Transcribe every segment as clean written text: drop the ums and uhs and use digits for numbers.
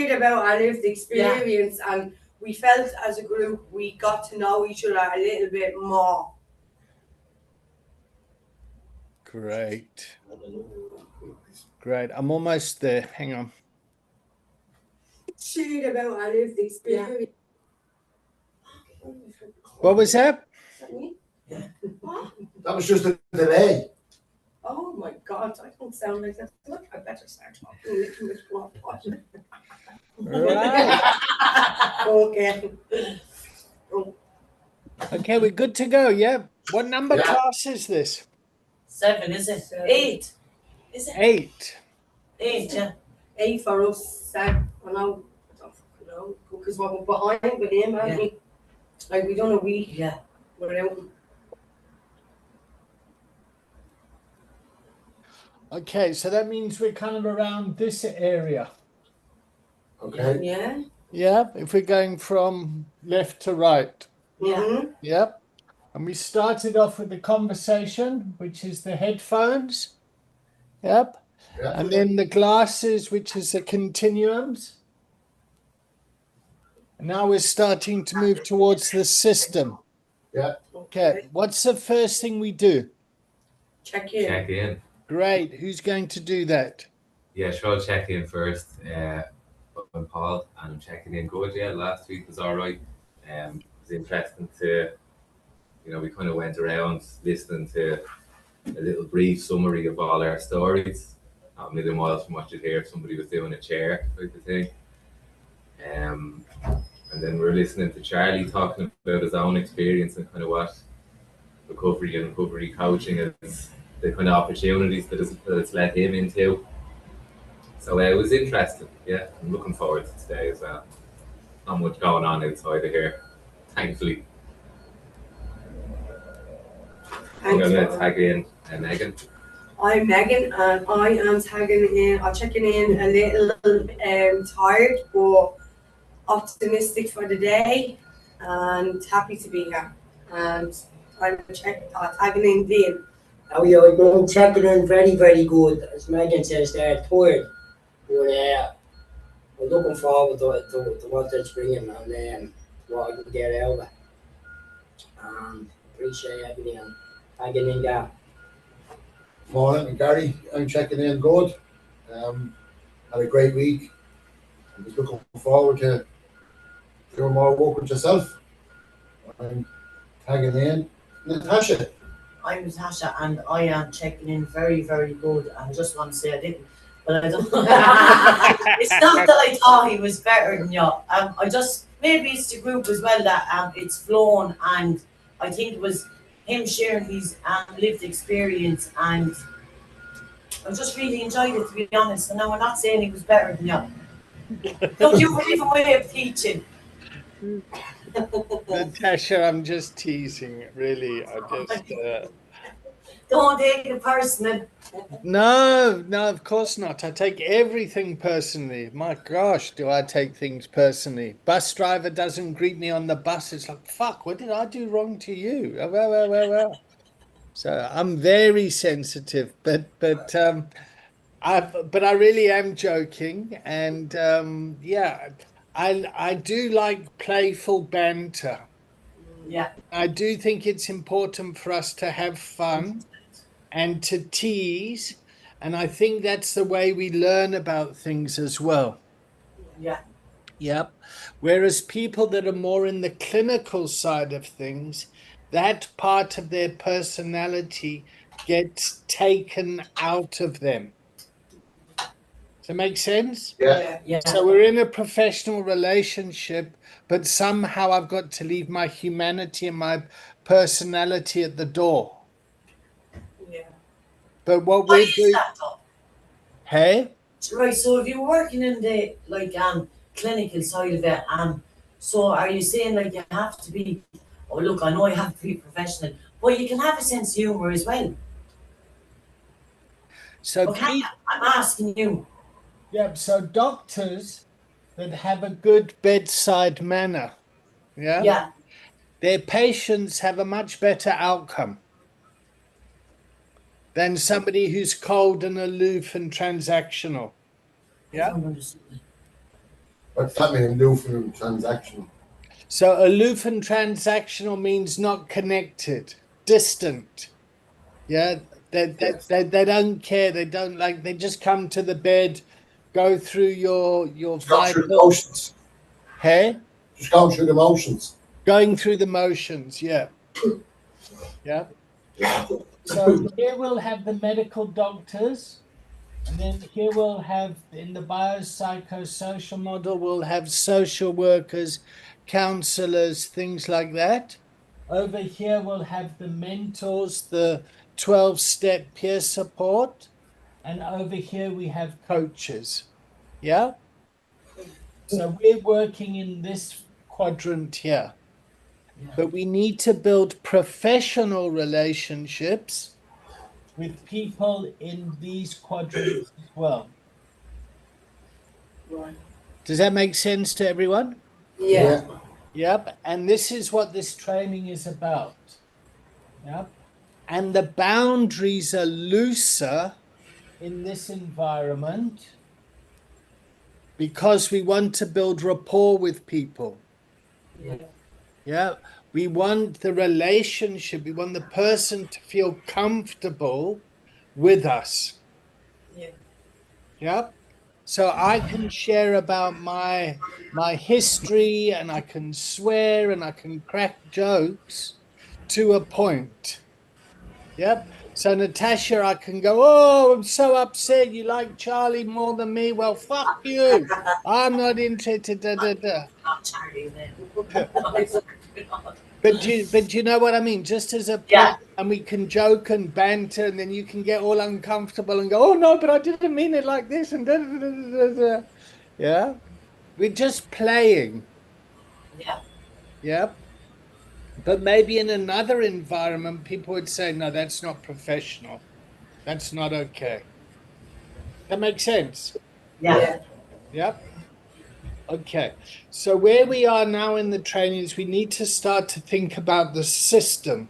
shared about our lived experience, and we felt as a group we got to know each other a little bit more. Great. Great. I'm almost there. Hang on. Shared about our lived experience. What was that? That was just a delay. Oh my God, I don't sound like that. Look, I better start talking a little bit more positive. Right. Okay. Okay, we're good to go. Yeah. What number class is this? 7, is it? 8. Is it? 8. 8, yeah. 8 for us, 7. I don't fucking know. Because we're behind with him, haven't we? Like, we done a week without him. Okay, so that means we're kind of around this area. Okay. Yeah. Yeah, if we're going from left to right. Mm-hmm. Yep. And we started off with the conversation, which is the headphones. Yep. Yeah. And then the glasses, which is the continuums. And now we're starting to move towards the system. Yeah. Okay. What's the first thing we do? Check in. Check in. Great. Who's going to do that? Yeah, sure, I'll check in first. I'm Paul, and I'm checking in good. Yeah, last week was all right. It was interesting to, we kind of went around listening to a little brief summary of all our stories. Not a million miles from what you'd hear if somebody was doing a chair type of thing. And then we were listening to Charlie talking about his own experience and kind of what recovery and recovery coaching is, the kind of opportunities that it's led him into. So it was interesting. Yeah, I'm looking forward to today as well. Not much going on outside of here, thankfully. I'm going to tag in Megan. I'm Megan, and I am tagging in. I'm checking in a little tired, but optimistic for the day, and happy to be here. And I'm tagging in Dean. Oh yeah, I'm checking in very, very good. As Megan says, they're tired, but I'm looking forward to what it's bringing and what I can get out of it. Appreciate everything and tagging in that. Morning, I'm Gary. I'm checking in good. Had a great week. I'm just looking forward to doing more work with yourself. I'm tagging in Natasha. I'm Natasha, and I am checking in very, very good. I just want to say I didn't, but I don't. It's not that I thought he was better than you. I just, maybe it's the group as well that it's flown, and I think it was him sharing his lived experience, and I just really enjoyed it, to be honest. And now I'm not saying he was better than you. Don't you believe a way of teaching? Natasha, I'm just teasing, really. I just. Don't take it personal. No, of course not. I take everything personally. My gosh, do I take things personally? Bus driver doesn't greet me on the bus. It's like, fuck, what did I do wrong to you? Well. So I'm very sensitive, but I really am joking, and I do like playful banter. Yeah. I do think it's important for us to have fun and to tease, and I think that's the way we learn about things as well. Yeah. Yep. Whereas people that are more in the clinical side of things, that part of their personality gets taken out of them. Does that make sense? Yeah. So we're in a professional relationship, but somehow I've got to leave my humanity and my personality at the door. Yeah. But what Why we're is doing, that though? hey? Right, so if you're working in the clinical side of it, so are you saying you have to be, oh look, I know you have to be professional, but you can have a sense of humour as well. So I'm asking you. Yeah, so doctors that have a good bedside manner, Yeah. their patients have a much better outcome than somebody who's cold and aloof and transactional. Yeah. What's that mean? Aloof and transactional. So aloof and transactional means not connected, distant. Yeah, they don't care. They don't like. They just come to the bed, go through your Just going through the vital. motions. Hey, Just going through the motions. going through the motions. Yeah, yeah. So here we'll have the medical doctors, and then here we'll have in the biopsychosocial model we'll have social workers, counselors, things like that. Over here we'll have the mentors, the 12-step peer support, and over here we have coaches. Yeah. So we're working in this quadrant here. But we need to build professional relationships with people in these quadrants as well. Right. Does that make sense to everyone? Yeah. Yep. And this is what this training is about. Yep. And the boundaries are looser in this environment because we want to build rapport with people. Yeah. Yeah. We want the relationship, we want the person to feel comfortable with us. Yeah. Yep. So I can share about my history, and I can swear, and I can crack jokes to a point. Yep. So Natasha, I can go, oh, I'm so upset you like Charlie more than me. Well, fuck you. I'm not interested. Da, da, da. Not Charlie then. But you know what I mean? Just as a Yeah. and we can joke and banter, and then you can get all uncomfortable and go, oh no, but I didn't mean it like this, and da, da, da, da, da. Yeah. We're just playing. Yeah. Yeah. But maybe in another environment, people would say, no, that's not professional. That's not okay. That makes sense. Yeah. Yep. Okay. So where we are now in the training is we need to start to think about the system,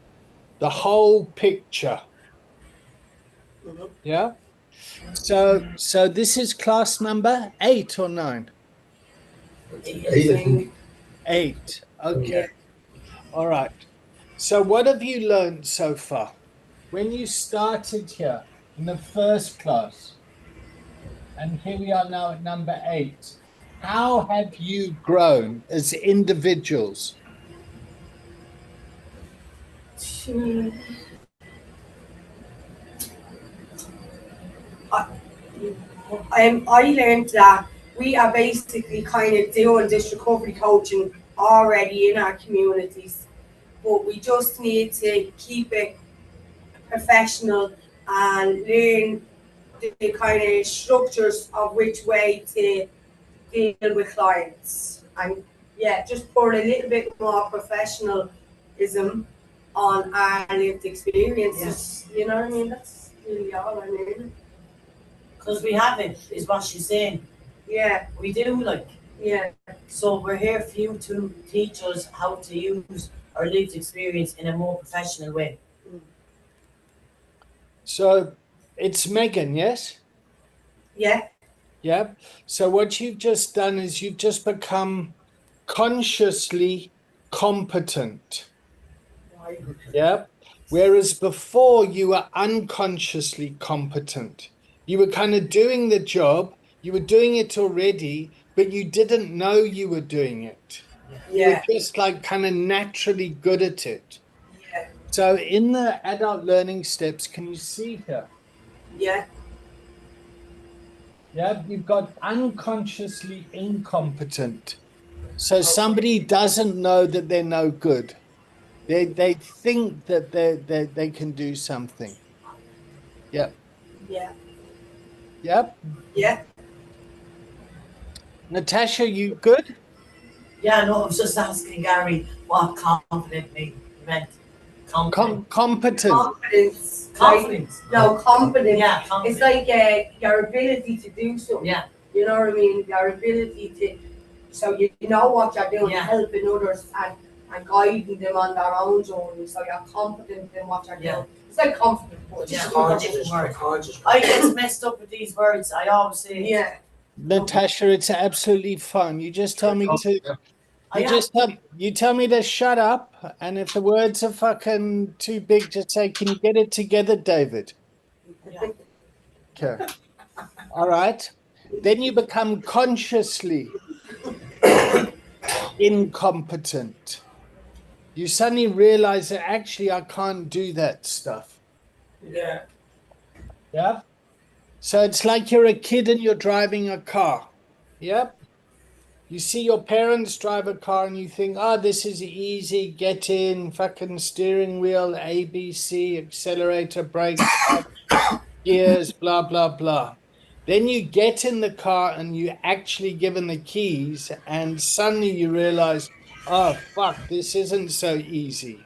the whole picture. Mhm. Yeah. So this is class number 8 or 9? 8, I think. 8. Okay. Yeah. All right. So what have you learned so far? When you started here in the first class, and here we are now at number 8, how have you grown as individuals? I learned that we are basically kind of doing this recovery coaching already in our communities, but we just need to keep it professional and learn the kind of structures of which way to deal with clients. And yeah, just put a little bit more professionalism on our lived experiences. You know what I mean? That's really all I mean. Because we have it, is what she's saying. Yeah, We do, like. yeah, So we're here for you to teach us how to use our lived experience in a more professional way. So it's Megan, yes? yeah, Yep. So what you've just done is you've just become consciously competent. right, Yep. Whereas before you were unconsciously competent. You were kind of doing the job, you were doing it already, but you didn't know you were doing it. You yeah, were just like kind of naturally good at it. yeah, So in the adult learning steps, can you see here? yeah, Yeah, you've got unconsciously incompetent. So somebody doesn't know that they're no good. They think that they can do something. Yep. yeah, Yep. yeah. Natasha, you good? Yeah, no, I was just asking Gary what confident meant. Confident. Competent. Confidence. Confidence. No, confidence. Yeah, confidence. It's like your ability to do something. Yeah. You know what I mean? Your ability to, so you know what you're doing, Yeah. helping others and guiding them on their own journey. So you're confident in what you're Yeah. doing. It's like confident, but Yeah. just Conscious, conscious. I get messed up with these words. I always say yeah, Natasha, it's absolutely fine. You just tell me to. I You am. just you tell me to shut up, and if the words are fucking too big, just say, "Can you get it together, David?" Yeah. Okay. All right. Then you become consciously incompetent. You suddenly realize that actually I can't do that stuff. Yeah. Yeah. So it's like you're a kid and you're driving a car. Yep. You see your parents drive a car and you think, oh, this is easy, get in, fucking steering wheel, ABC, accelerator, brakes, gears, blah, blah, blah. Then you get in the car and you're actually given the keys, and suddenly you realize, oh, fuck, this isn't so easy.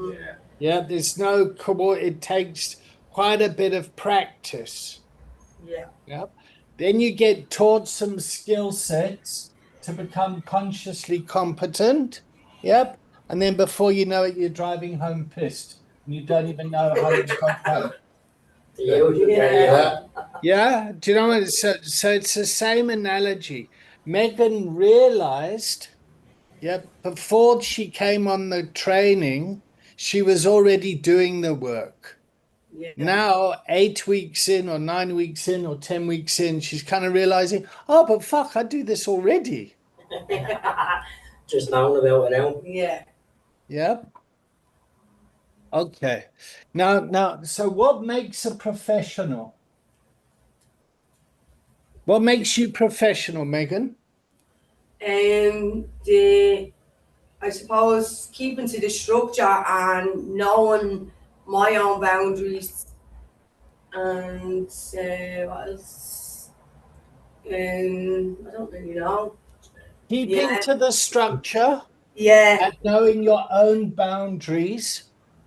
Yeah. Yeah, there's no, it takes quite a bit of practice. Yeah. Yep. Then you get taught some skill sets to become consciously competent. Yep. And then before you know it, you're driving home pissed. And you don't even know how you got home. The usual. Yeah. Yeah. Do you know what? So it's the same analogy. Megan realized, yep, before she came on the training, she was already doing the work. Yeah. Now, 8 weeks in, or 9 weeks in, or 10 weeks in, she's kind of realizing, oh, but fuck, I do this already. Just knowing about it now. Yeah. Yep. Okay. Now, so what makes a professional? What makes you professional, Megan? I suppose keeping to the structure and knowing my own boundaries, and what else? I don't really know. Keeping Yeah. to the structure Yeah. and knowing your own boundaries.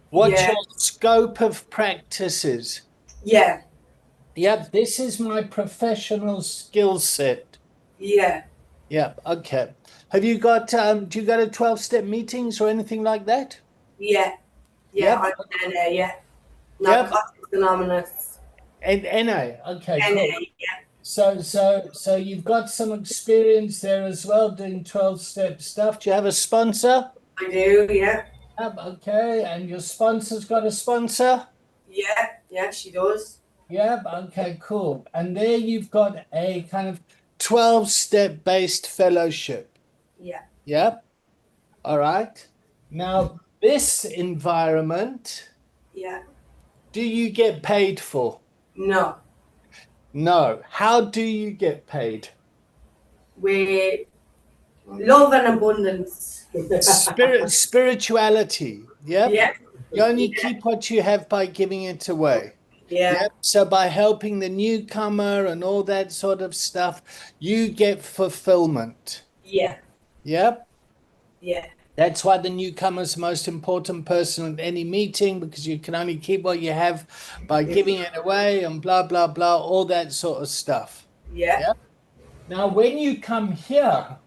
What Yeah. your scope of practice is. Yeah. Yep, this is my professional skill set. Yeah. Yeah, okay. Have you got, do you go to 12-step meetings or anything like that? Yeah. Yep. I'm NA, yeah. Yep. Narcotics Anonymous. And NA, okay, NA, cool. yeah. So you've got some experience there as well, doing 12-step stuff. Do you have a sponsor? I do, yeah. Yep, okay, and your sponsor's got a sponsor? Yeah, yeah, she does. Yep, okay, cool. And there you've got a kind of 12-step based fellowship. Yeah. Yep. All right. Now, this environment, Yeah. do you get paid for? No. No. How do you get paid? With love and abundance. Spirituality. Yep. Yeah. You only keep what you have by giving it away. Yeah. Yep. So by helping the newcomer and all that sort of stuff, you get fulfillment. Yeah. Yep. Yeah. That's why the newcomer's the most important person at any meeting, because you can only keep what you have by giving it away and blah, blah, blah, all that sort of stuff. Yeah. Yep. Now, when you come here,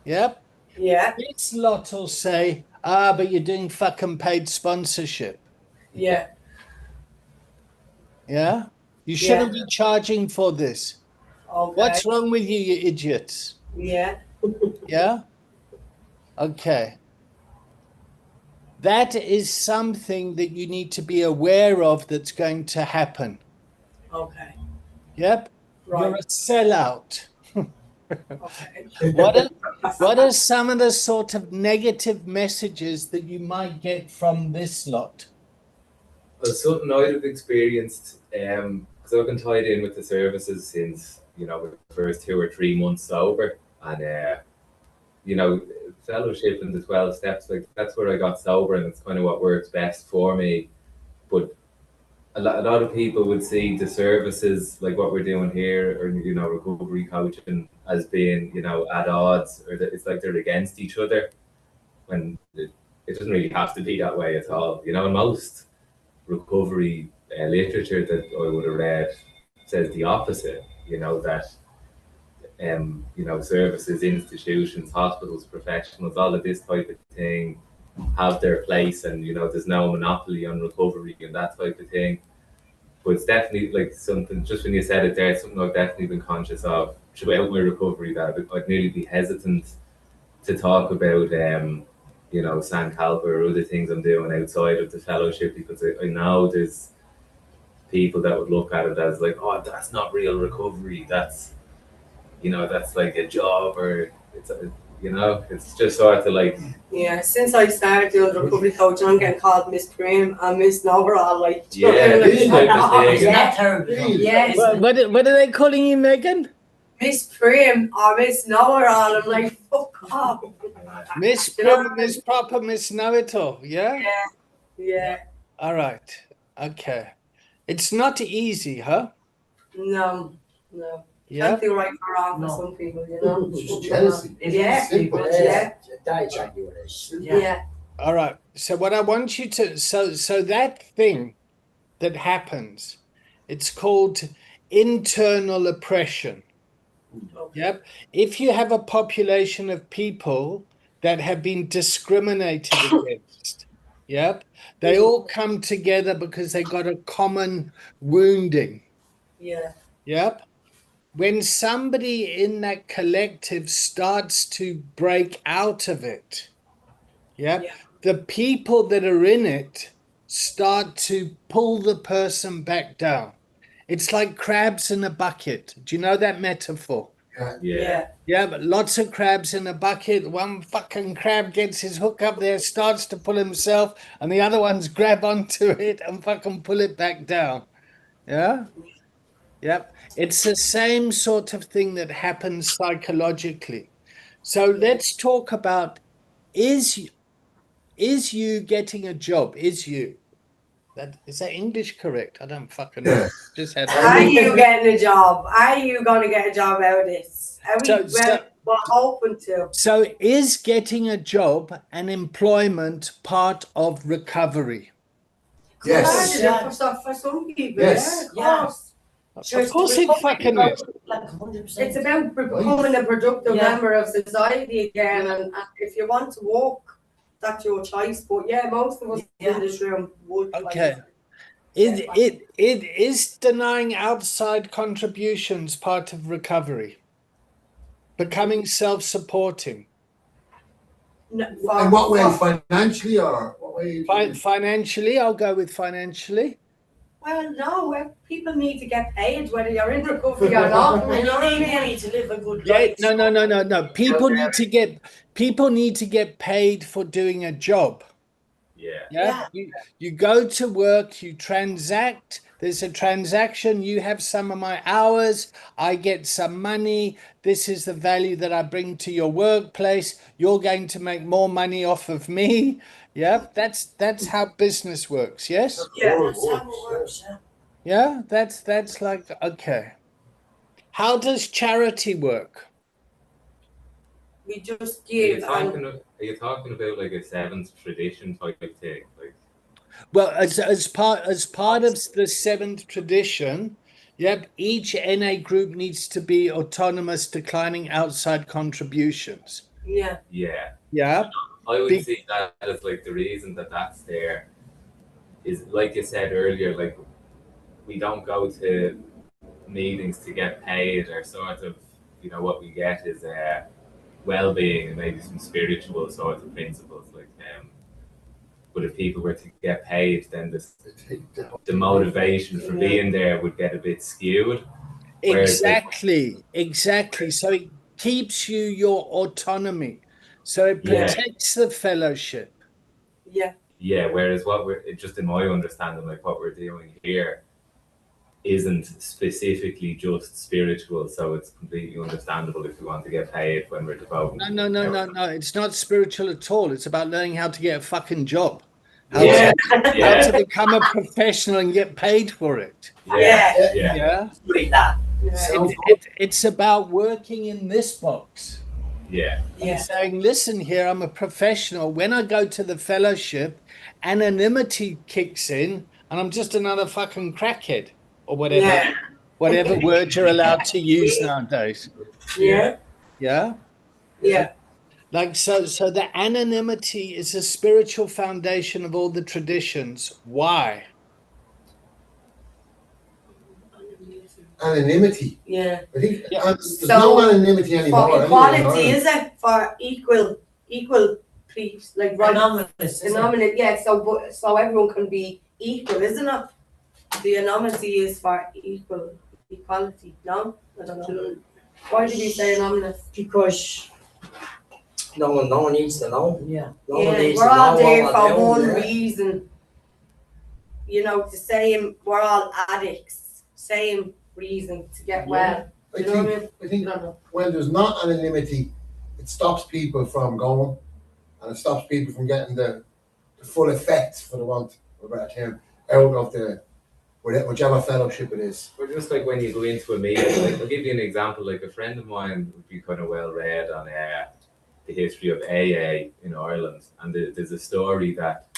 yep, Yeah. this lot will say, but you're doing fucking paid sponsorship. Yeah. Yeah? You shouldn't be charging for this. Okay. What's wrong with you, you idiots? Yeah. Yeah? Okay. That is something that you need to be aware of that's going to happen. Okay. Yep. Right. You're a sellout. Okay. What are some of the sort of negative messages that you might get from this lot? Well, something I'd have experienced, because I've been tied in with the services since, the first 2 or 3 months sober, and, fellowship in the 12 steps, like that's where I got sober, and it's kind of what works best for me. But a lot of people would see the services, like what we're doing here, or, recovery coaching, as being, at odds, or that it's like they're against each other, when it doesn't really have to be that way at all. In most recovery literature that I would have read says the opposite, that services, institutions, hospitals, professionals, all of this type of thing have their place, and there's no monopoly on recovery and that type of thing. But it's definitely like something, just when you said it there, it's something I've definitely been conscious of throughout my recovery, that I'd nearly be hesitant to talk about, you know, Sandcalpa or other things I'm doing outside of the fellowship, because I know there's people that would look at it as like, oh, that's not real recovery. That's, you know, that's like a job, or it's you know, it's just sort of like, Yeah, since I started doing recovery coaching, I'm getting called Miss Prim and Miss Noverall, like, yeah, this type of thing. Isn't that terrible? Really? yes, What are they calling you, Megan? Miss Prim or Miss Noverall. I'm like, fuck off. Miss Prim, Miss Proper, Miss Know-It-All, yeah? Yeah, All right, okay. It's not easy, huh? no. Yeah. Can't do right or wrong for No. some people, you know. It's just jealousy. It Yeah. is Simple. people, Yeah. That's exactly what it is. Yeah. All right. So what I want you to, so that thing that happens, it's called internal oppression. Yep. If you have a population of people that have been discriminated against, yep, they all come together because they got a common wounding. Yeah. Yep. When somebody in that collective starts to break out of it, yep, Yeah. the people that are in it start to pull the person back down. It's like crabs in a bucket. Do you know that metaphor? yeah, Yeah, but lots of crabs in a bucket. One fucking crab gets his hook up there, starts to pull himself, and the other ones grab onto it and fucking pull it back down. Yeah? Yep. It's the same sort of thing that happens psychologically. So let's talk about is you getting a job? Is that English correct? I don't fucking know. Just had Are you getting a job? Are you going to get a job out of this? Are we we're open to? So is getting a job and employment part of recovery? Yes. For some people, Yes. yeah, of course. Of course it fucking is. Like 100%. It's about becoming a productive member of society again, and if you want to walk, that's your choice. But yeah, most of us in this room would. Okay. It is denying outside contributions part of recovery. Becoming self-supporting. No, In what way? Financially, or what way? Financially, I'll go with financially. Well, no, people need to get paid whether you're in recovery or not. And You know you what I need mean? money to live a good Yeah, life. no. People need to get paid for doing a job. yeah, Yeah. You go to work, you transact, there's a transaction, you have some of my hours, I get some money, this is the value that I bring to your workplace, you're going to make more money off of me. Yeah, that's how business works, yes? Yeah. That's how it works, yeah. Yeah, that's like, okay. How does charity work? We just Are you give. talking about like a seventh tradition type thing? Like, Well, as part of the seventh tradition, yep, each NA group needs to be autonomous, declining outside contributions. Yeah. Yeah. I would see that as like the reason that that's there is, like you said earlier, like we don't go to meetings to get paid, or sort of, you know, what we get is well-being and maybe some spiritual sort of principles, like but if people were to get paid, then the motivation for being there would get a bit skewed. Exactly. So it keeps you your autonomy. So it protects the fellowship. Yeah. Whereas what we're, just in my understanding, like what we're doing here isn't specifically just spiritual, so it's completely understandable if we want to get paid when we're devoting. No. It's not spiritual at all. It's about learning how to get a fucking job. How to become a professional and get paid for it. Yeah. It's about working in this box. And saying, listen here, I'm a professional. When I go to the fellowship, anonymity kicks in and I'm just another fucking crackhead or whatever word you're allowed to use nowadays. Yeah. Like, so the anonymity is a spiritual foundation of all the traditions. Why? anonymity. Yeah. I think Yeah. there's So, no anonymity anymore. For anyway in equality, Ireland. is it? For equal please, like right? Anonymous, isn't it? Anonymous, yeah. So everyone can be equal, isn't it? The anonymity is for equality. No, I don't know. Why did you say anonymous? Because no one needs to know. Yeah. No one Yeah, needs we're to all know there what for we're one doing. reason. You know, the same. We're all addicts. Same reason to get well. I Do you know what I think mean? No. when there's not anonymity, it stops people from going, and it stops people from getting the full effect, for the want of a better term, out of whichever fellowship it is. But just like when you go into a meeting, like I'll give you an example. Like a friend of mine would be kind of well read on the history of AA in Ireland, and there's a story that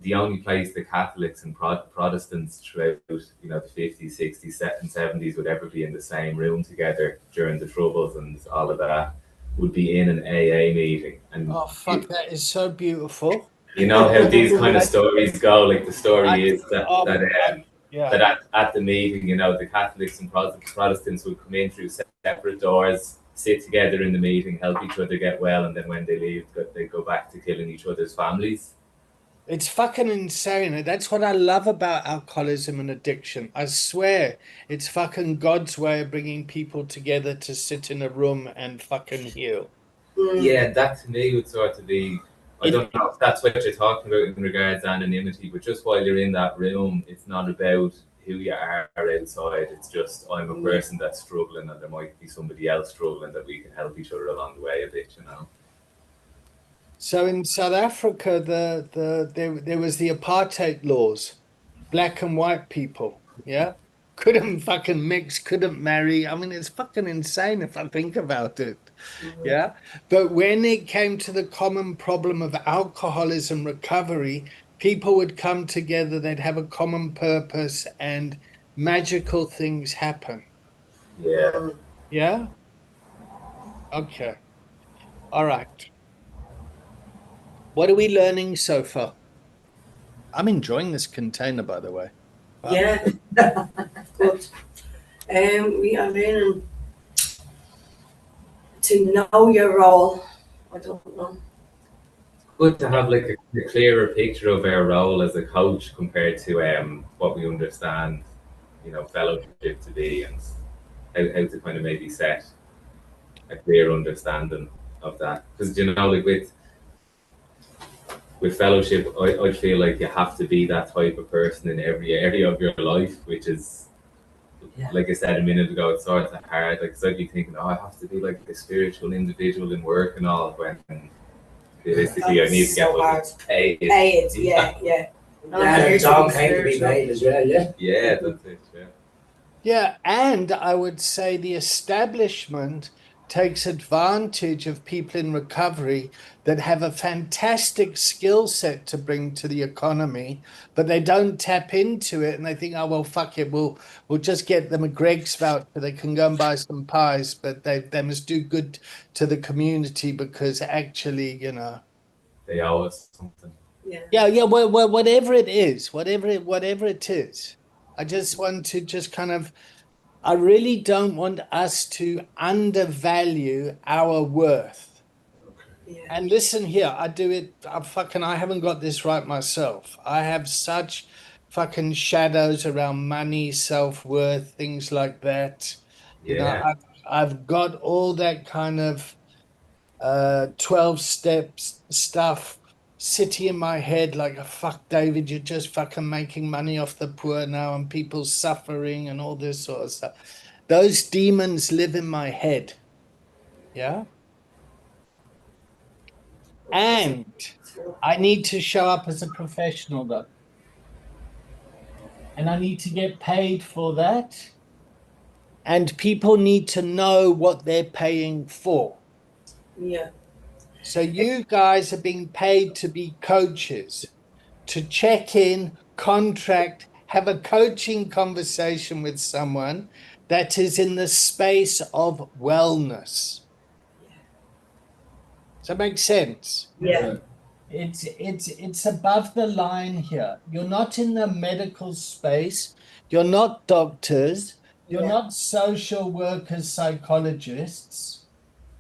the only place the Catholics and Protestants throughout, the 50s, 60s, and 70s would ever be in the same room together during the Troubles and all of that would be in an AA meeting. And Oh fuck, that is so beautiful. you know how these kind of stories go. Like the story is that at the meeting, the Catholics and Protestants would come in through separate doors, sit together in the meeting, help each other get well, and then when they leave, they go back to killing each other's families. It's fucking insane. That's what I love about alcoholism and addiction. I swear, it's fucking God's way of bringing people together to sit in a room and fucking heal. Yeah, that to me would sort of be, I don't know if that's what you're talking about in regards to anonymity, but just while you're in that room, it's not about who you are outside. It's just, I'm a person that's struggling and there might be somebody else struggling that we can help each other along the way a bit, So in South Africa, there was the apartheid laws, black and white people, yeah, couldn't fucking mix, couldn't marry. I mean, it's fucking insane if I think about it, yeah. But when it came to the common problem of alcoholism recovery, people would come together, they'd have a common purpose, and magical things happen. Yeah. Yeah. Okay. All right. What are we learning so far? I'm enjoying this container, by the way. Wow. Yeah, good. We are learning to know your role. I don't know. Good to have like a clearer picture of our role as a coach compared to what we understand, fellowship to be, and how to kind of maybe set a clear understanding of that. Because like with fellowship, I feel like you have to be that type of person in every area of your life, which is, like I said a minute ago, it's sort of hard. Like, cause I'd be thinking, I have to be like a spiritual individual in work and all, when realistically I need to get paid. Paid, yeah. Yeah, Tom came to be paid as well, yeah. Yeah, that's it, yeah. Yeah, and I would say the establishment takes advantage of people in recovery that have a fantastic skill set to bring to the economy, but they don't tap into it, and they think, oh well, fuck it, we'll just get them a Greg's voucher, they can go and buy some pies, but they must do good to the community because actually, they owe us something. Yeah. Well, whatever it is, whatever it is, I just want to just kind of. I really don't want us to undervalue our worth. Yeah. And listen here, I haven't got this right myself. I have such fucking shadows around money, self-worth, things like that. Yeah. I've got all that kind of 12 steps stuff sitting in my head like, fuck, David, you're just fucking making money off the poor now and people suffering and all this sort of stuff. Those demons live in my head. Yeah. And I need to show up as a professional though. And I need to get paid for that. And people need to know what they're paying for. Yeah. So you guys are being paid to be coaches, to check in, contract, have a coaching conversation with someone that is in the space of wellness. Does that make sense? Yeah. It's above the line here. You're not in the medical space. You're not doctors. You're Yeah. not social workers, psychologists.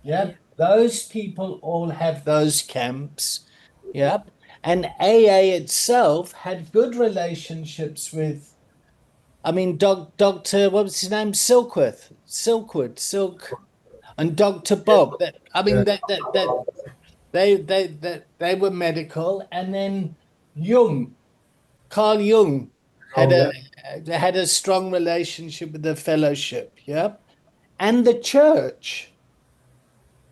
Yeah. Those people all have those camps. Yeah. And AA itself had good relationships with, I mean, Dr. What was his name? Silk, and Dr. Bob. I mean, they were medical. And then Carl Jung had Oh, had a strong relationship with the fellowship. Yeah. And the church.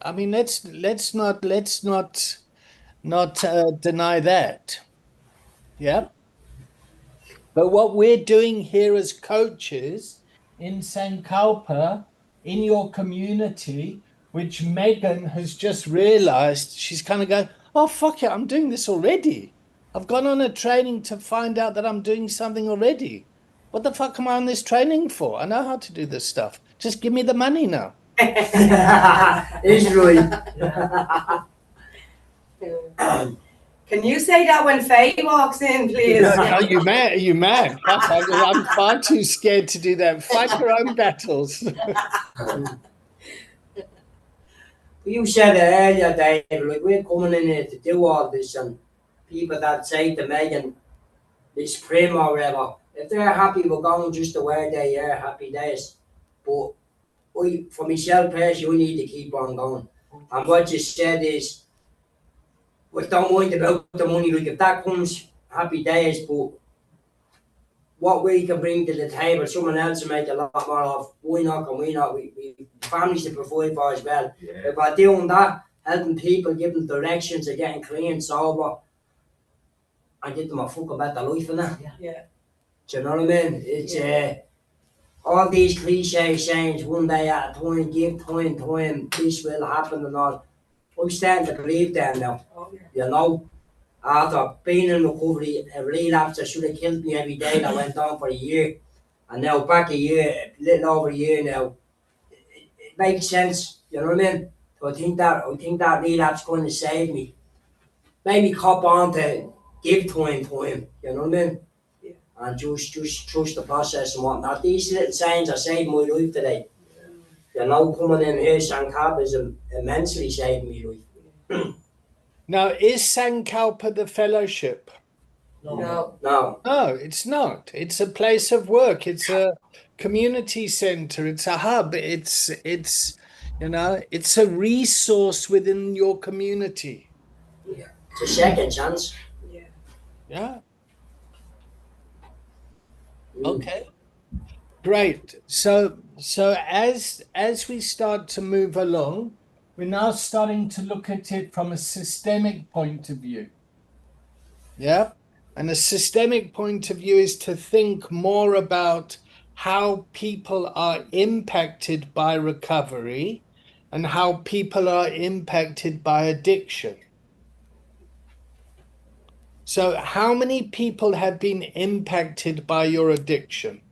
I mean, let's not deny that. Yeah. But what we're doing here as coaches in Sankalpa, in your community, which Megan has just realized, she's kind of going, oh, fuck it, I'm doing this already. I've gone on a training to find out that I'm doing something already. What the fuck am I on this training for? I know how to do this stuff. Just give me the money now. It's right. Can you say that when Faye walks in, please? No, you mad? You mad? Fuck, I'm far too scared to do that. Fight your own battles. You said it earlier, Dave, like we're coming in here to do all this, and people that say to Megan, this prim or whatever, if they're happy with going just the way they are, happy days. But for myself personally, we need to keep on going. And what you said is, we don't mind about the money, like if that comes, happy days, but what we can bring to the table, someone else will make a lot more of. Why not? Can we not? We families to provide for as well. Yeah. If we're doing that, helping people, giving directions, of getting clean, sober, and give them a fucking better life in that. Yeah. Do you know what I mean? It's all these cliche sayings, one day at a time, give time, this will happen and all. I'm starting to believe that now. Oh, yeah. You know, after being in recovery, a relapse that should have killed me every day that went on for a year. And now back a year, a little over a year now, it makes sense, you know what I mean? So I think that relapse kind of saved me. Made me cop on to give time, you know what I mean? Yeah. And just trust the process and whatnot. These little signs are saving my life today. You know, coming in here, Sankalpa is immensely saving my life. Now, is Sankalpa the fellowship? No. No. No, it's not. It's a place of work. It's a community center. It's a hub. It's it's a resource within your community. It's a second chance. Yeah. Yeah. Okay. Great. So as we start to move along, we're now starting to look at it from a systemic point of view. Yeah. And a systemic point of view is to think more about how people are impacted by recovery and how people are impacted by addiction. So how many people have been impacted by your addiction?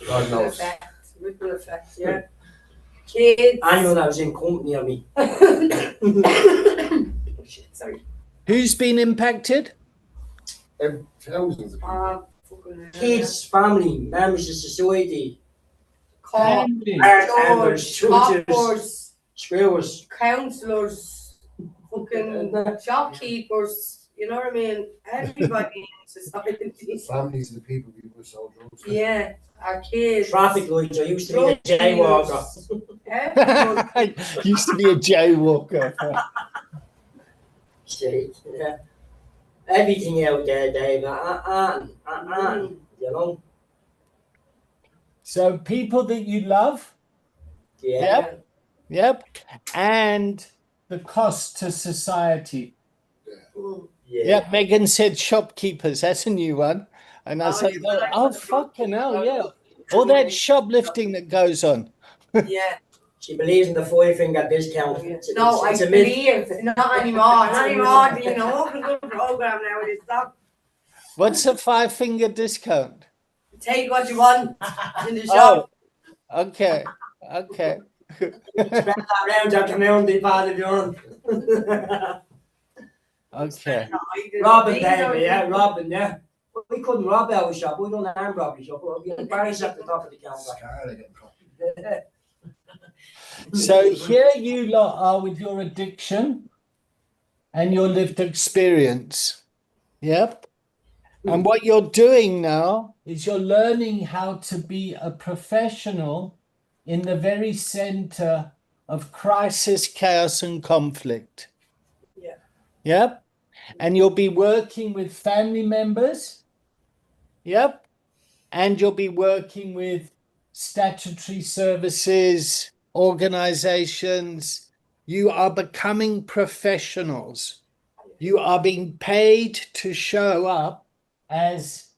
God knows. Ripple effect, yeah. Kids. Anyone that was in company of me. Shit, sorry. Who's been impacted? Thousands of people. Fucking Kids, family, members of society, Family. bartenders, churches, coppers, schools. councillors, fucking shopkeepers, you know what I mean? Everybody in society. Families of the people sold drugs. Yeah, our kids. Traffic lights, I used to be a jaywalker. Everyone. Used to be a jaywalker. Shit, yeah. Everything out there, Dave. You know? So people that you love, Yeah. yep, and the cost to society. Mm. Yep, Megan said shopkeepers. That's a new one. And I said, yeah. oh, fucking hell, yeah. All that shoplifting that goes on. Yeah. She believes in the 5-finger discount. No, I it's a myth. believe not anymore. Not anymore. You know, the program now it is stop. What's a 5-finger discount? Take what you want in the shop. Oh, okay. Spread that round your community, Father John. Okay. Robin, baby, yeah, Robin, yeah. We couldn't rob our shop. We don't arm robbery shop. We'll be embarrassed at the top of the counter. Scar again. So here you lot are with your addiction and your lived experience. Yep. And what you're doing now is you're learning how to be a professional in the very center of crisis, chaos, and conflict. Yeah. Yep. And you'll be working with family members. Yep. And you'll be working with statutory services, organizations. You are becoming professionals. You are being paid to show up as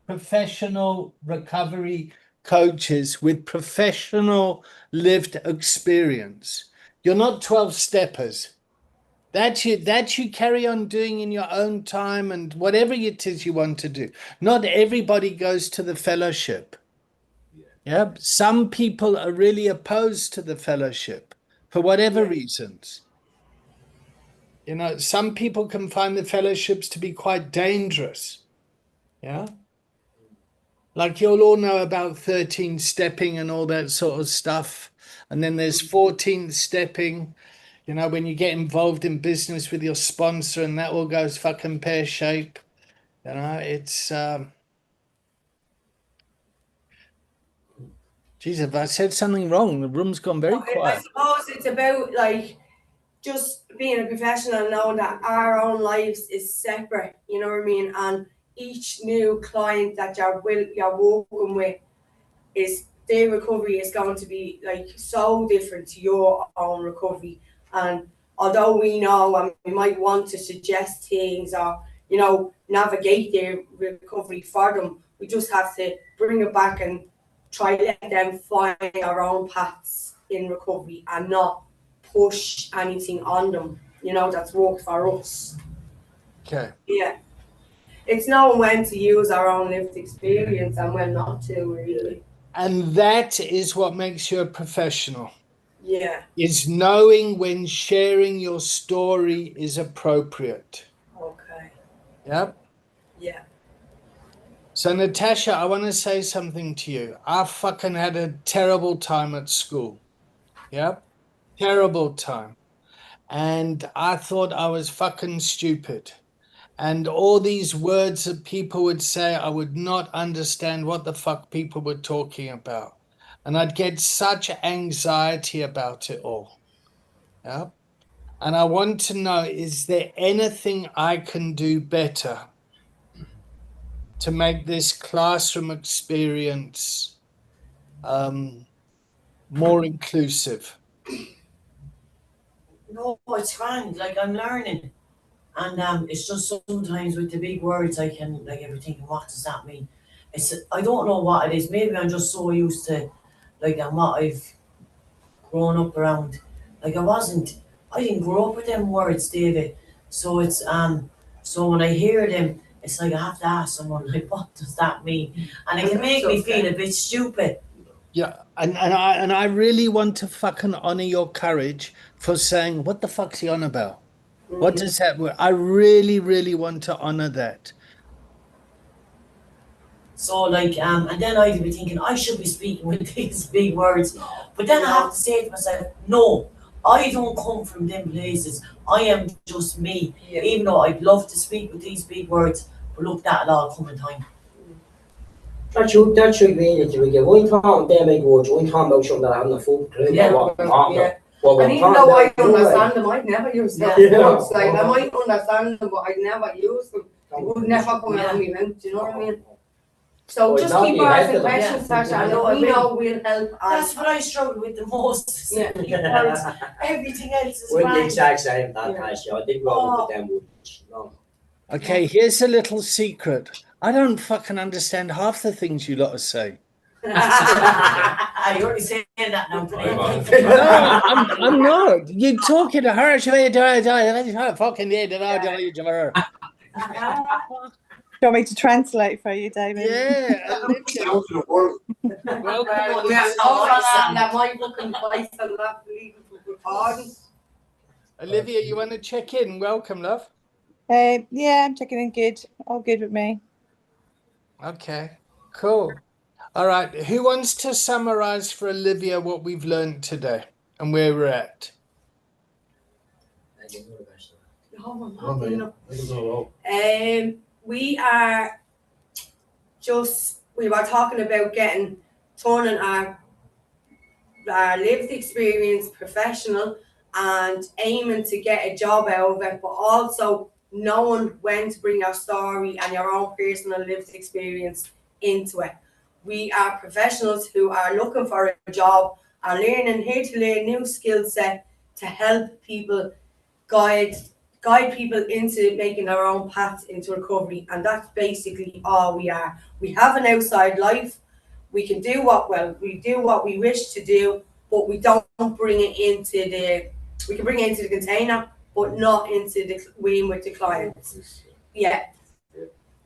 professional recovery coaches with professional lived experience. You're not 12 steppers. That you carry on doing in your own time and whatever it is you want to do. Not everybody goes to the fellowship. Yeah. Some people are really opposed to the fellowship for whatever reasons. You know, some people can find the fellowships to be quite dangerous. Yeah. Like you'll all know about 13 stepping and all that sort of stuff. And then there's 14 stepping, you know, when you get involved in business with your sponsor and that all goes fucking pear-shaped. You know, it's geez, if I said something wrong, the room's gone very I quiet. suppose it's about like just being a professional and knowing that our own lives is separate, you know what I mean? And each new client that you're working with is their recovery is going to be like so different to your own recovery. And although we know and we might want to suggest things or, you know, navigate their recovery for them, we just have to bring it back and try to let them find their own paths in recovery and not push anything on them, you know, that's worked for us. Okay. Yeah. It's knowing when to use our own lived experience and when not to, really. And that is what makes you a professional. Yeah. Is knowing when sharing your story is appropriate. Okay. Yep. Yeah. So Natasha, I want to say something to you. I fucking had a terrible time at school. Yep. Terrible time. And I thought I was fucking stupid. And all these words that people would say, I would not understand what the fuck people were talking about. And I'd get such anxiety about it all. Yeah. And I want to know, is there anything I can do better to make this classroom experience more inclusive? No, it's fine. Like I'm learning. And it's just sometimes with the big words I can like ever thinking, what does that mean? I don't know what it is. Maybe I'm just so used to like and what I've grown up around. Like I didn't grow up with them words, David. So it's so when I hear them, it's like I have to ask someone like, what does that mean? And it can make me feel a bit stupid. Yeah, and I really want to fucking honor your courage for saying, what the fuck's he on about? What does that word? I really, really want to honor that. So like and then I'd be thinking I should be speaking with these big words. But then I have to say to myself, no, I don't come from them places. I am just me. Yeah. Even though I'd love to speak with these big words, but look, that'll all come in time. That should mean it to get one time them big words, one time about something that I haven't a full clue about what And even though I understand them, I'd never use them. Words. Like I might understand them, but I'd never use them. It would never come out of my mouth, do you know what I mean? So just keep asking questions, Tasha. I know we know we'll help. That's what I struggle with the most. Yeah. Words. Everything else is We're the fine. exact same that Tasha. I didn't grow up with them words. No. Okay, here's a little secret. I don't fucking understand half the things you lot are saying. I already saying that now. No, I'm not. You're talking to her. Fucking Do you want me to translate for you, David? yeah. Sounds of the world. Welcome. That might look in place and that leaving for recording. Olivia, you want to check in? Welcome, love. Yeah, I'm checking in. Good. All good with me. Okay, cool. All right, who wants to summarize for Olivia what we've learned today and where we're at? I don't know the best. No, I'm Oh, not doing man. it. I don't know. We are we were talking about turning our lived experience professional and aiming to get a job out of it, but also knowing when to bring your story and your own personal lived experience into it. We are professionals who are looking for a job, are here to learn new skill set to help people guide people into making their own path into recovery, and that's basically all we are. We have an outside life. We can do what we wish to do, but we don't bring it into the. We can bring it into the container, but not into the win with the clients. Yeah.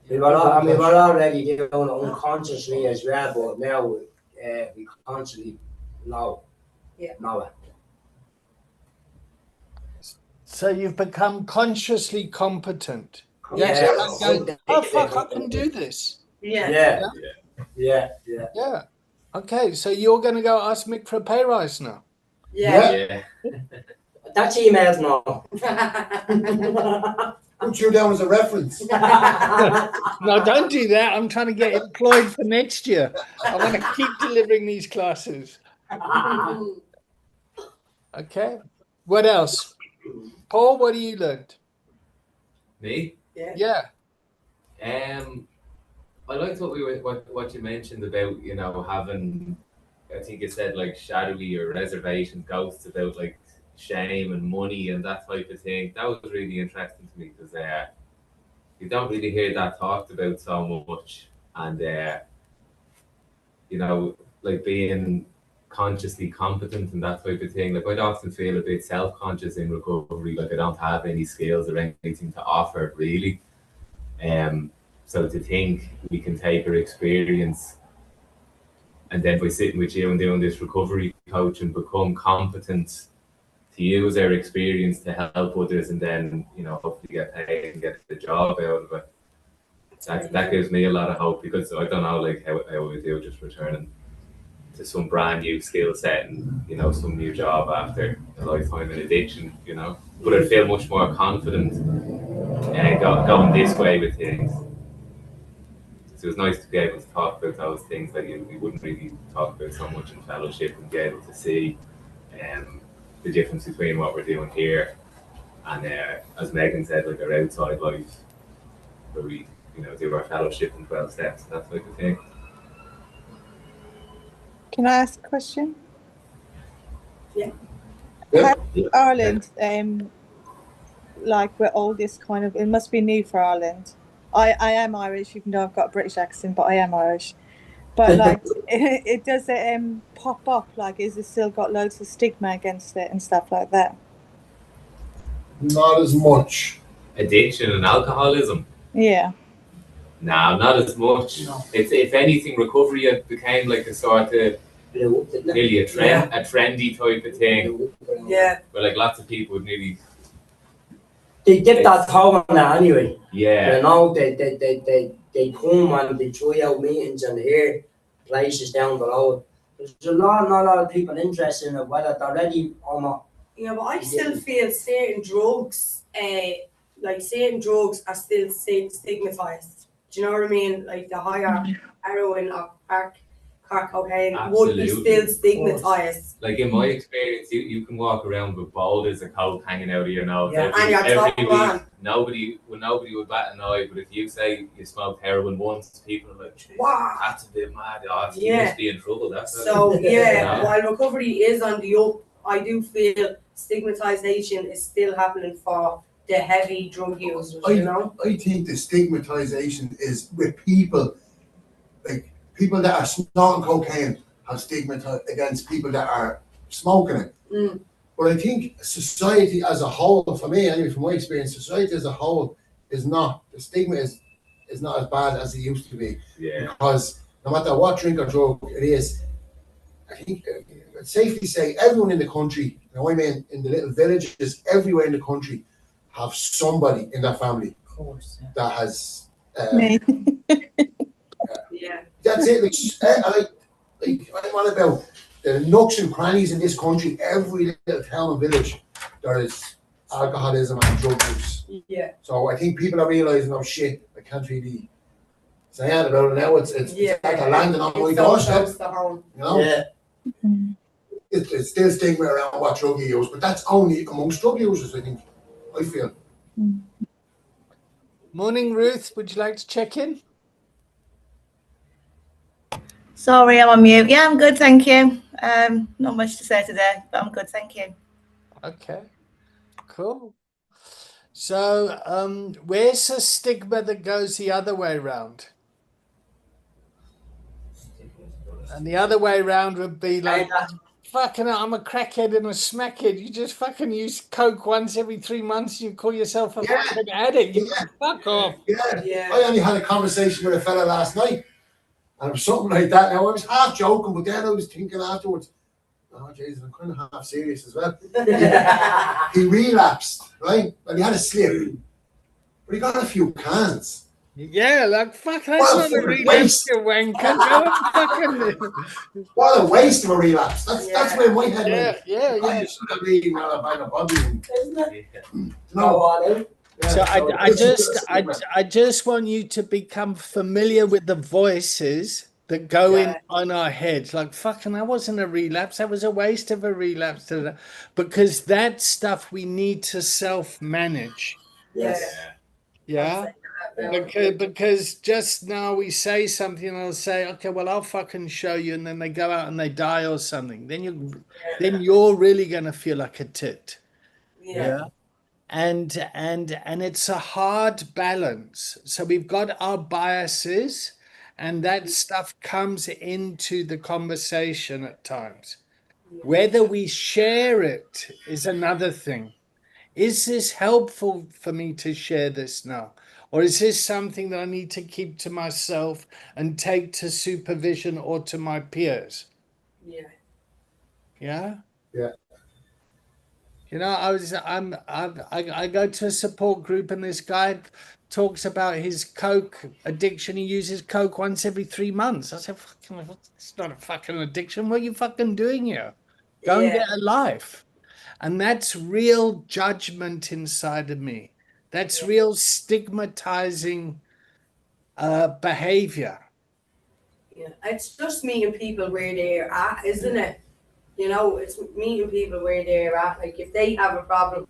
We were already doing it unconsciously as well, but now we consciously know it. So you've become consciously competent. Yeah. Going, oh fuck, I can do this. Yeah. Yeah. Okay, so you're going to go ask Mick for a pay rise now. Yeah. That's emails now. Put you down as a reference. No, don't do that. I'm trying to get employed for next year. I want to keep delivering these classes. Okay. What else? Paul, what have you learned? Me? Yeah. I liked what you mentioned about, you know, having, I think you said like shadowy or reservation ghosts about like shame and money and that type of thing. That was really interesting to me because you don't really hear that talked about so much, and you know, like being consciously competent and that type of thing. Like I'd often feel a bit self-conscious in recovery, like I don't have any skills or anything to offer really. So to think we can take our experience and then by sitting with you and doing this recovery coach and become competent to use our experience to help others, and then, you know, hopefully get paid and get the job out of it. That gives me a lot of hope, because I don't know like how I would do just returning to some brand new skill set and, you know, some new job after a lifetime in addiction, you know. But I feel much more confident going this way with things. So it's nice to be able to talk about those things that you wouldn't really talk about so much in fellowship, and be able to see the difference between what we're doing here and, as Megan said, like our outside life, where we, you know, do our fellowship in 12 steps, that type of thing. Can I ask a question? Yeah. How Ireland, like with all this kind of, it must be new for Ireland. I am Irish, even though I've got a British accent, but I am Irish. But like, it does pop up? Like, is it still got loads of stigma against it and stuff like that? Not as much. Addiction and alcoholism? Yeah. No, not as much. No. It's, if anything, recovery became like a sort of nearly a trendy type of thing. Yeah. But like lots of people would nearly. They dip that toe on that anyway. Yeah. You know, they come and they try out meetings and hear places down the road. There's not a lot of people interested in it, whether they're ready or not. Yeah, but I still feel certain drugs, certain drugs are still stigmatized. Do you know what I mean? Like the higher heroin or crack cocaine would be still stigmatized. Like in my experience, you can walk around with boulders of coke hanging out of your nose every week. Nobody would bat an eye, but if you say you smoked heroin once, people are like, wow, that's a bit mad. Oh, you must be in trouble. While recovery is on the up, I do feel stigmatization is still happening for the heavy drug users, you know? I think the stigmatization is with people, like people that are snorting cocaine have stigmatized against people that are smoking it. But I think society as a whole, for me anyway, from my experience, society as a whole is not, the stigma is not as bad as it used to be. Yeah. Because no matter what drink or drug it is, I think it's safe to say everyone in the country, you know, I mean, in the little villages, everywhere in the country, have somebody in their family Of course, that has That's it. I'm on about the nooks and crannies in this country. Every little town and village, there is alcoholism and drug use. Yeah. So I think people are realizing, oh shit, I can't really say out about it now. It's like a landing on my doorstep. You know? Yeah. It's still stigma around what drug you use, but that's only amongst drug users, I think. I feel. Morning, Ruth. Would you like to check in? Sorry, I'm on mute. Yeah, I'm good, thank you. Not much to say today, but I'm good, thank you. Okay, cool. So, where's the stigma that goes the other way around? And the other way around would be like, fucking hell, I'm a crackhead and a smackhead. You just fucking use coke once every 3 months. You call yourself a fucking addict. You fuck off. Yeah. I only had a conversation with a fella last night, and it was something like that. Now I was half joking, but then I was thinking afterwards, oh Jesus, I'm kind of half serious as well. He relapsed, right? And he had a slip, but he got a few cans. Yeah, like fuck, that's not a relapse, you wanker. What a waste of a relapse. That's where my head went. Yeah. I should have been a bag of body. Isn't it? No. So I just want you to become familiar with the voices that go in on our heads. Like fucking, that wasn't a relapse. That was a waste of a relapse. Because that stuff we need to self-manage. Yes. Yeah. Because just now we say something and I'll say, okay, well, I'll fucking show you, and then they go out and they die or something. Then you're really gonna feel like a tit. Yeah. And it's a hard balance. So we've got our biases, and that stuff comes into the conversation at times. Whether we share it is another thing. Is this helpful for me to share this now? Or is this something that I need to keep to myself and take to supervision or to my peers? Yeah. You know, I go to a support group, and this guy talks about his coke addiction. He uses coke once every 3 months. I said, "Fucking, it's not a fucking addiction. What are you fucking doing here? Go and get a life." And that's real judgment inside of me. That's real stigmatizing behavior. Yeah, it's just meeting people where they're at, isn't it? You know, it's meeting people where they're at. Like if they have a problem,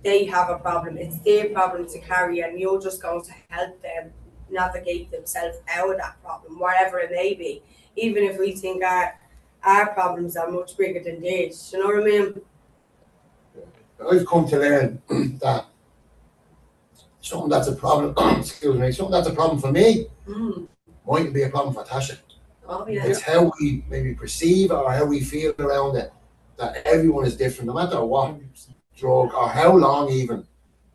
they have a problem. It's their problem to carry, and you're just going to help them navigate themselves out of that problem, whatever it may be. Even if we think our problems are much bigger than theirs. You know what I mean? I've come to learn that something that's a problem, something that's a problem for me might be a problem for Tasha. Oh, yeah. It's how we maybe perceive or how we feel around it, that everyone is different, no matter what drug or how long even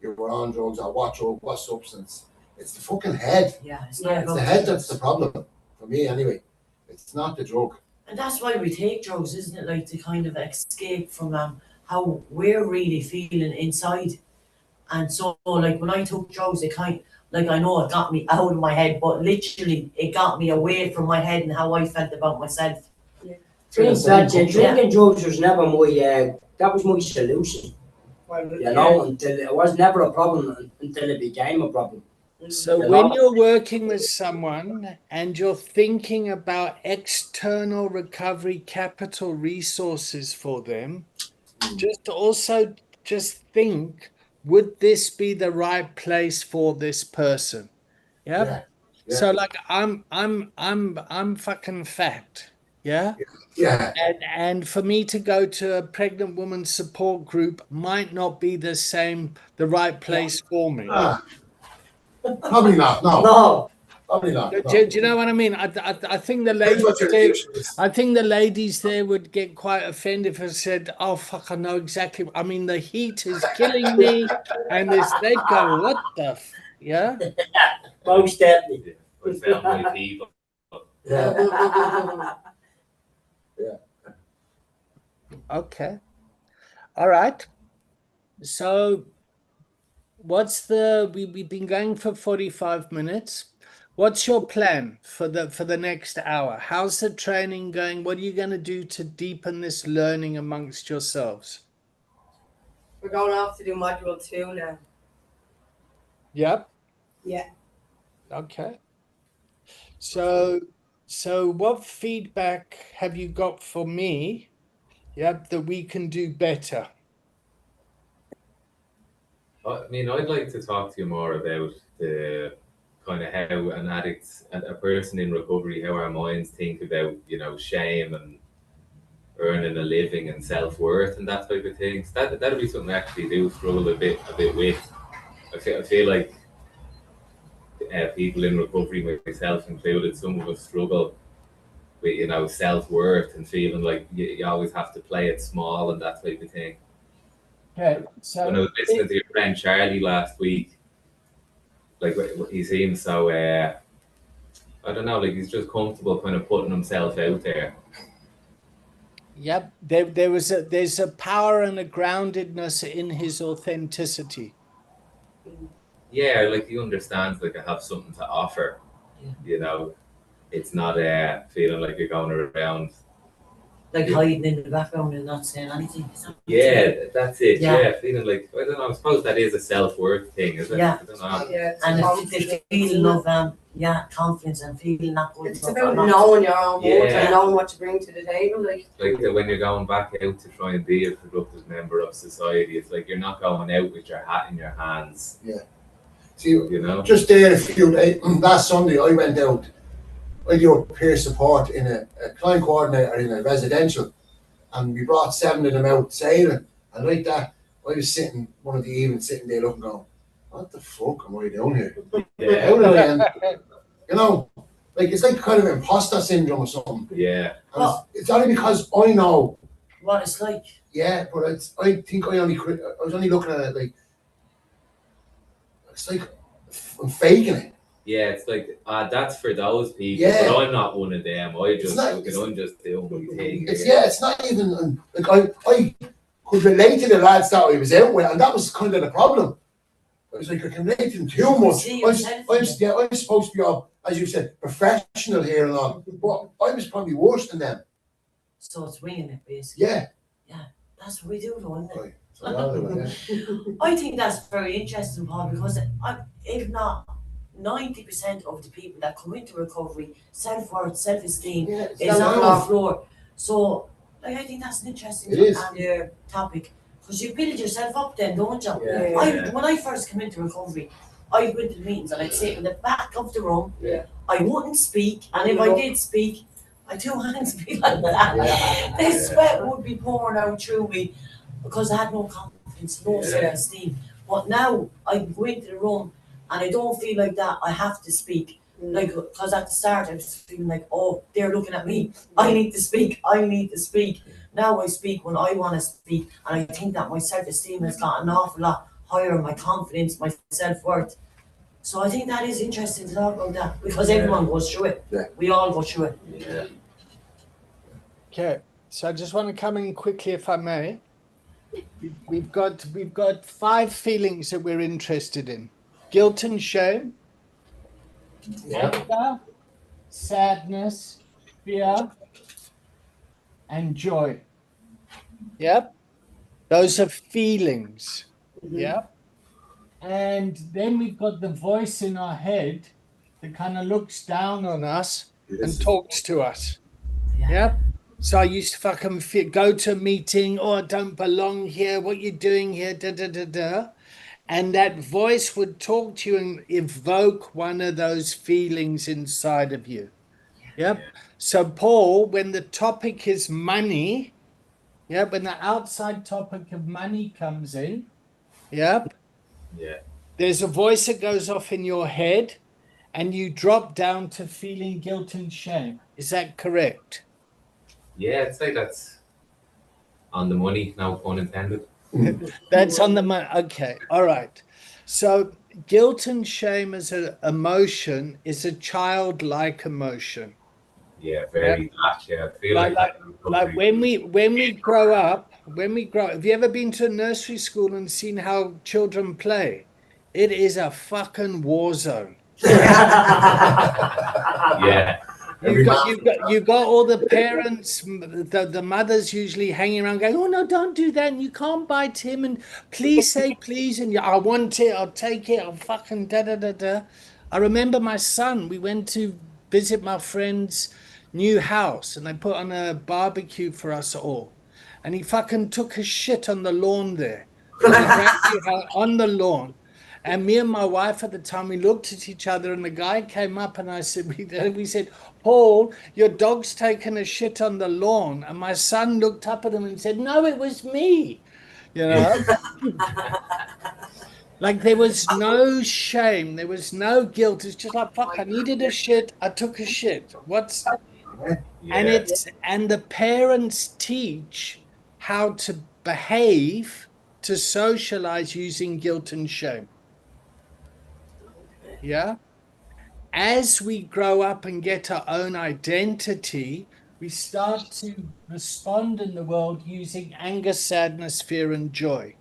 you were on drugs or what drug, what substance. It's the fucking head. It's the head that's the problem, for me anyway. It's not the drug. And that's why we take drugs, isn't it? Like to kind of escape from how we're really feeling inside. And so, like when I took drugs, it kind like I know it got me out of my head, but literally it got me away from my head and how I felt about myself. Drinking drugs was never my that was my solution. You know, until it was never a problem until it became a problem. So when you're working with someone and you're thinking about external recovery capital resources for them, just think, would this be the right place for this person? Yeah. So like I'm fucking fat. Yeah. And for me to go to a pregnant woman's support group might not be the right place for me. Probably not. No. Probably not. Do you know what I mean? I think the ladies there would get quite offended if I said, "Oh fuck, I know exactly." I mean, the heat is killing me, and they'd go, "What the yeah?" Most definitely. We found my people. Okay. All right. So, we've been going for 45 minutes. What's your plan for the next hour? How's the training going? What are you going to do to deepen this learning amongst yourselves? We're going off to do module 2 now. Yep. Yeah. Okay. So what feedback have you got for me? Yep, that we can do better. I mean, I'd like to talk to you more about the kind of how an addict and a person in recovery, how our minds think about, you know, shame and earning a living and self-worth and that type of thing. So that'd be something I actually do struggle a bit with. I feel like people in recovery, myself included, some of us struggle with, you know, self-worth and feeling like you always have to play it small and that type of thing. Okay, so When I was listening to your friend Charlie last week, like he seems so I don't know, like he's just comfortable kind of putting himself out there. yep, there's a power and a groundedness in his authenticity. Yeah, like he understands like I have something to offer. Yeah. You know, it's not feeling like you're going around Like hiding in the background and not saying anything. Yeah, that's it. Yeah. Yeah, feeling like I don't know. I suppose that is a self-worth thing, is it? Yeah. I don't know. Yeah, it's And confidence, the feeling of confidence and feeling that good. it's enough about or not. knowing your own worth Yeah. and knowing what to bring to the table. Like, When you're going back out to try and be a productive member of society, it's like you're not going out with your hat in your hands. See, You know. just there a few days, last Sunday, I went out. I do a peer support in a client coordinator in a residential, and we brought 7 of them out sailing. And like that, I was sitting one of the evenings, sitting there looking, going, "What the fuck am I doing here? Yeah. How did I end?" You know, like it's like kind of imposter syndrome or something. Yeah. And it's only because I know. What it's like. Yeah, but I think I was only looking at it like it's like I'm faking it. Yeah, it's like that's for those people, Yeah. but I'm not one of them. I'm just doing my thing. It's not even like I could relate to the lads that I was out with, and that was kind of the problem. I was like, I can relate to them too much. See yourself. I'm supposed to be all, as you said, professional here and all, but I was probably worse than them. So it's winging it, basically. Yeah. That's what we do, though, isn't it? Right. So yeah. I think that's very interesting, Paul, because if not 90% of the people that come into recovery, self-worth, self-esteem is on the floor. So, like, I think that's an interesting topic, because you build yourself up then, don't you? Yeah. When I first came into recovery, I went to the meetings and I'd sit in the back of the room. Yeah. I wouldn't speak, and if I did speak, my 2 hands would be like that. Yeah. The sweat would be pouring out through me because I had no confidence, no self-esteem. But now I go into the room and I don't feel like that. I have to speak. Like, because at the start I was feeling like, oh, they're looking at me. I need to speak. Now I speak when I want to speak, and I think that my self-esteem has got an awful lot higher, my confidence, my self-worth. So I think that is interesting to talk about that, because everyone goes through it. Yeah. We all go through it. Yeah. Okay, so I just want to come in quickly, if I may. We've got 5 feelings that we're interested in: guilt and shame, anger, sadness, fear, and joy. Yep, those are feelings. Yep. And then we've got the voice in our head that kind of looks down on us and talks to us. Yep. So I used to fucking go to a meeting, "Oh, I don't belong here. What you doing here? Da da da da." And that voice would talk to you and evoke one of those feelings inside of you. Yep. So Paul, when the topic is money, when the outside topic of money comes in, there's a voice that goes off in your head and you drop down to feeling guilt and shame. Is that correct? Yeah, I'd say that's on the money, no pun intended. That's on the money. Okay, all right. So guilt and shame as an emotion is a childlike emotion. Yeah, very much. Yeah, I feel like when we grow up, have you ever been to a nursery school and seen how children play? It is a fucking war zone. Yeah. You got all the parents, the mothers usually hanging around going, oh no, don't do that, and you can't bite him, and please say please, and I want it, I'll take it, I'll fucking da da da da. I remember my son, we went to visit my friend's new house, and they put on a barbecue for us all, and he fucking took a shit on the lawn there. On the lawn. And me and my wife at the time, we looked at each other, and the guy came up, and I said, we said, Paul, your dog's taken a shit on the lawn. And my son looked up at him and said, no, it was me. You know, like there was no shame, there was no guilt. It's just like, fuck, I needed a shit, I took a shit. And the parents teach how to behave, to socialize using guilt and shame. Yeah. As we grow up and get our own identity, we start to respond in the world using anger, sadness, fear, and joy.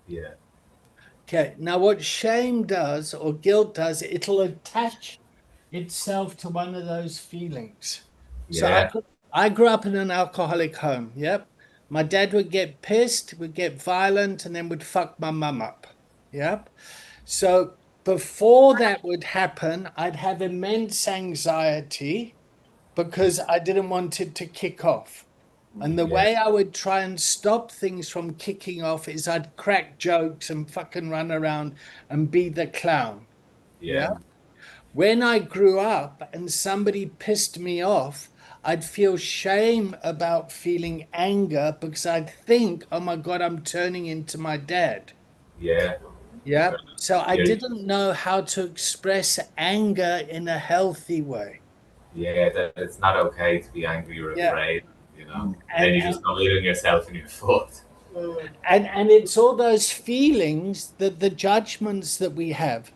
Yeah. Okay. Now, what shame does or guilt does, it'll attach itself to one of those feelings. Yeah. So I grew up in an alcoholic home. Yep. My dad would get pissed, would get violent, and then would fuck my mum up. Yep. So before that would happen, I'd have immense anxiety because I didn't want it to kick off. And the way I would try and stop things from kicking off is I'd crack jokes and fucking run around and be the clown. Yeah. When I grew up and somebody pissed me off, I'd feel shame about feeling anger because I'd think, oh my God, I'm turning into my dad. Yeah. Yeah. So I didn't know how to express anger in a healthy way. Yeah, that it's not okay to be angry or afraid, you know. And then you just go in yourself and you're fucked. And it's all those feelings, that the judgments that we have.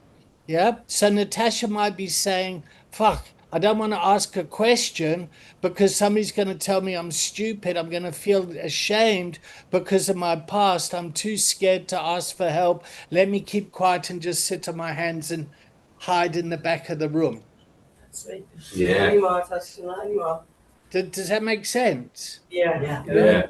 Yeah. So Natasha might be saying, fuck, I don't want to ask a question because somebody's going to tell me I'm stupid. I'm going to feel ashamed because of my past. I'm too scared to ask for help. Let me keep quiet and just sit on my hands and hide in the back of the room. That's right. Yeah. Does that make sense? Yeah.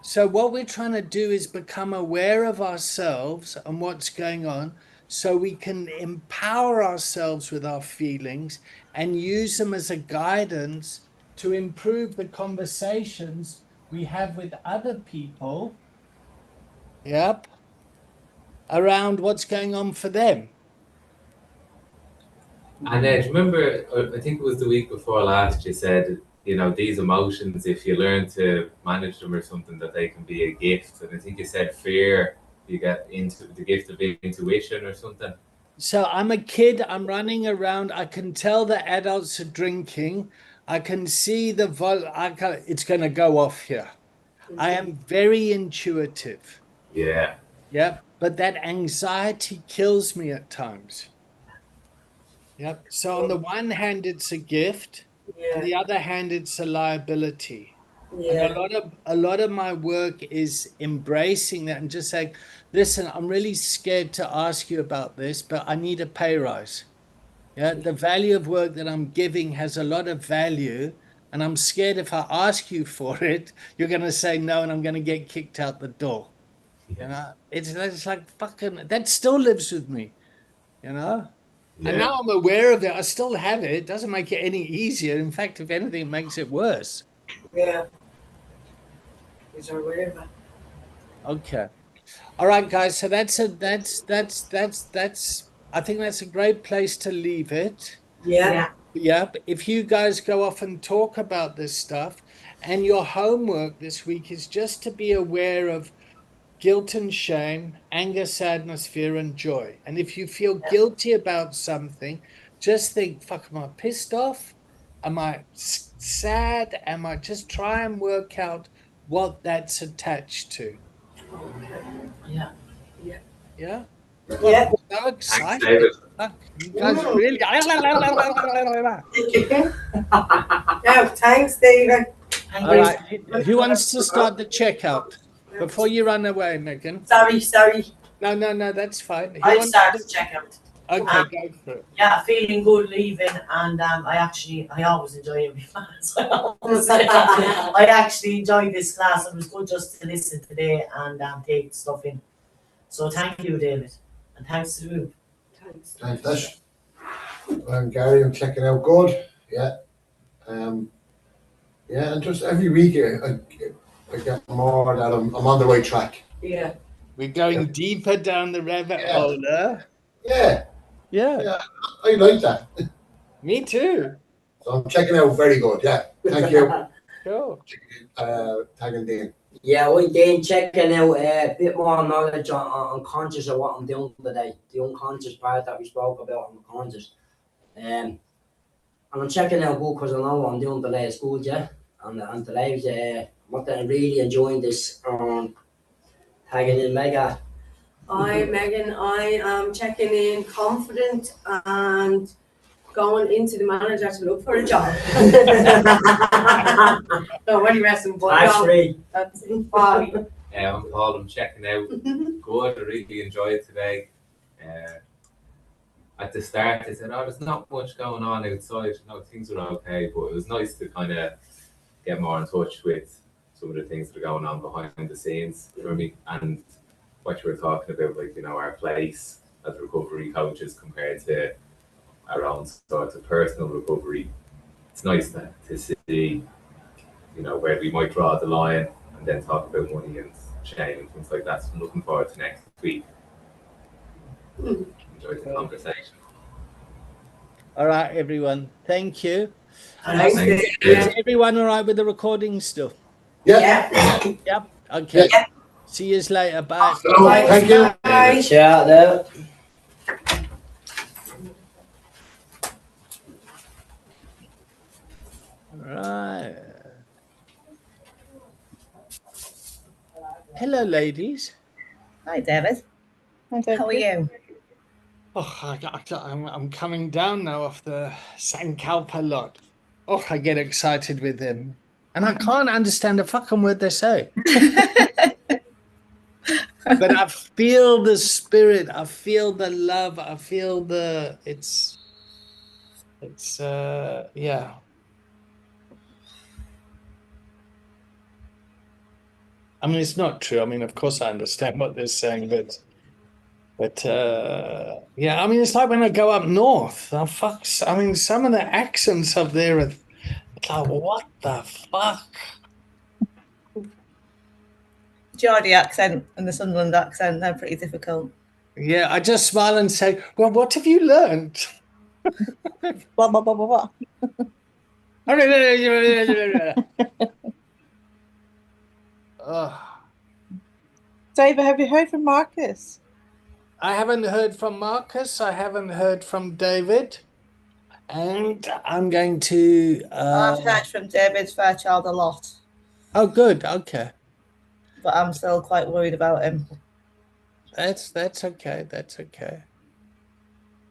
So what we're trying to do is become aware of ourselves and what's going on so we can empower ourselves with our feelings and use them as a guidance to improve the conversations we have with other people, around what's going on for them. And do you remember, I think it was the week before last, you said, you know, these emotions, if you learn to manage them or something, that they can be a gift. And I think you said fear, you get into the gift of intuition or something. So I'm a kid, I'm running around, I can tell the adults are drinking, I can see it's going to go off here. I am very intuitive. Yeah. Yeah, but that anxiety kills me at times. Yep. So on the one hand, it's a gift. On the other hand, it's a liability. And a lot of my work is embracing that and just saying, listen, I'm really scared to ask you about this, but I need a pay rise. Yeah, the value of work that I'm giving has a lot of value, and I'm scared if I ask you for it, you're going to say no, and I'm going to get kicked out the door. You know, it's like fucking, that still lives with me, you know. And now I'm aware of it. I still have it. It doesn't make it any easier. In fact, if anything, it makes it worse. Yeah. These are aware of it. Okay. All right, guys. So that's I think that's a great place to leave it. Yeah. Yeah. If you guys go off and talk about this stuff, and your homework this week is just to be aware of guilt and shame, anger, sadness, fear, and joy. And if you feel guilty about something, just think, fuck, am I pissed off? Am I sad? Am I just try and work out what that's attached to? Yeah. Yeah? Yeah. So excited. David. You guys really... Yeah, thanks, David. All right. Who wants to start the checkout? Before you run away, Megan. Sorry. No, that's fine. I'll start the checkout. Okay, go for it. Yeah, feeling good leaving, and I always enjoy every class. I actually enjoyed this class. It was good just to listen today and take stuff in. So thank you, David, and thanks to the group. Thanks. Thanks, Dash. I'm Gary. I'm checking out good. Yeah. Yeah, and just every week I get more that I'm on the right track. Yeah. We're going deeper down the rabbit hole, huh? Yeah, Yeah, I like that. me too. So I'm checking out very good. Yeah, thank you. Sure. Tagging Dean. Yeah, I'm Dane checking out a bit more knowledge on conscious of what I'm doing today. The unconscious part that we spoke about on the conscious. And I'm checking out good because I know what I'm doing today at school, yeah. And today's I'm really enjoying this tagging in mega. Hi, Megan. I am checking in confident and going into the manager to look for a job. No, what are you messing with? Actually, That's Bobby. I'm Paul. I'm checking out. Good. I really enjoyed today. At the start, I said, "Oh, there's not much going on outside. Things are okay." But it was nice to kind of get more in touch with some of the things that are going on behind the scenes for me, and what you were talking about, like our place as recovery coaches compared to our own sort of personal recovery. It's nice to see, where we might draw the line and then talk about money and shame and things like that. So I'm looking forward to next week. Enjoyed the conversation. All right, everyone. Thank you. Thanks. Is everyone all right with the recording still? Yeah. Yep. Okay. Yeah. See you later. Bye. Hello, thank you. Bye. shout out. Right. Hello, ladies. Hi, David. How are you? Oh, I'm coming down now off the Sankalpa lot. Oh, I get excited with them. And I can't understand a fucking word they say. But I feel the spirit. I feel the love. I feel yeah. I mean, it's not true. I mean, of course I understand what they're saying, but yeah, I mean, it's like when I go up north. I mean, some of the accents up there are like, what the fuck? Geordie accent and the Sunderland accent, they're pretty difficult. Yeah, I just smile and say, well, what have you learned? Blah, blah, blah, blah, blah. David, have you heard from Marcus? I haven't heard from Marcus. I haven't heard from David. And I'm going to... I've heard from David Fairchild a lot. Oh, good. Okay. But I'm still quite worried about him. That's okay. That's okay.